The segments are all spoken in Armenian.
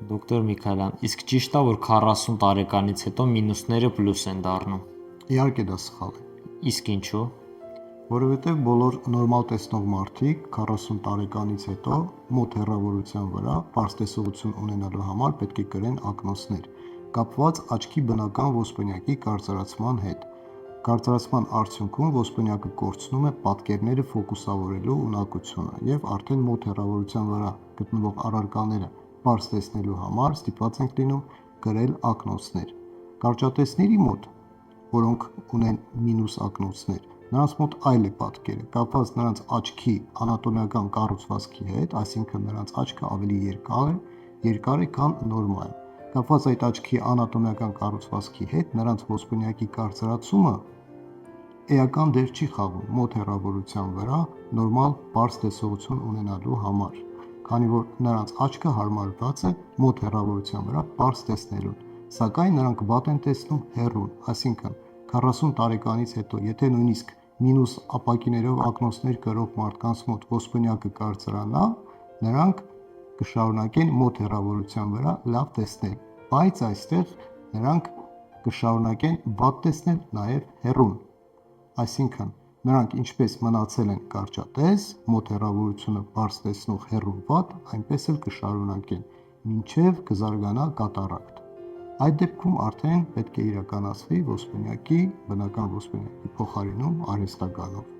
Դոկտոր Միքայելյան, իսկ ճիշտ է, որ 40 տարեկանից հետո մինուսները պլյուս են դառնում։ Իհարկե դա սխալ է։ Իսկ ինչու։ Որովհետև բոլոր նորմալ տեսնող մարդիկ 40 տարեկանից հետո մոտ հեռավորության վրա պարզ տեսողություն ունենալու համար պետք է կրեն ակնոցներ, կապված աչքի բնական ոսպնյակի կարծրացման հետ։ Կարծրացման արդյունքում ոսպնյակը կորցնում է պատկերները ֆոկուսավորելու ունակությունը եւ արդեն մոտ հեռավորության վրա գտնվող առարկաները պարզ տեսնելու համար ստիպված ենք լինում կրել ակնոցներ։ Կարճատեսների մոտ, որոնք ունեն մինուս ակնոցներ, նրանց մոտ այլ է պատկերը, կապված նրանց աչքի անատոմիական կառուցվածքի հետ, այսինքն նրանց աչքը ավելի երկար է, քան նորմալ։ Կապված այդ աչքի անատոմիական կառուցվածքի հետ, նրանց ոսպնյակի կարծրացումը էական դեր չի խաղում մոտ հեռավորության վրա նորմալ պարզ տեսողություն ունենալու համար, քանի որ նրանց աչքը հարմարված է մոտ հեռավորության վրա պարզ տեսնելուն, սակայն նրանք վատ են տեսնում հեռուն, այսինքն 40 տարեկանից հետո, եթե նույնիսկ մինուս ապակիներով ակնոցներ կրող մարդկանց մոտ ոսպնյակը կարծրանա, նրանք կշարունակեն մոտ հեռավորության վրա լավ տեսնել, բայց այստեղ նրանք կշարունակեն վատ տեսնել նաև հեռուն, այսինքն նրանք ինչպես մնացել են կարճատես, մոտ հեռավորությունը պարզ տեսնող հեռուն վատ, այնպես էլ կշարունակեն, մինչև կզարգանա կատարակտ։ Այդ դեպքում արդեն պետք է իրականացվի բնական ոսպնյակի փոխարինում արհեստականով։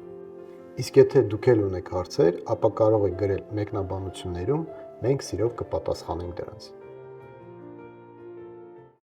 Իսկ եթե դուք էլ ունեք հարցեր, ապա կարող եք գրել մեկնաբանություններում, մենք սիրով կպատասխանենք դրանց։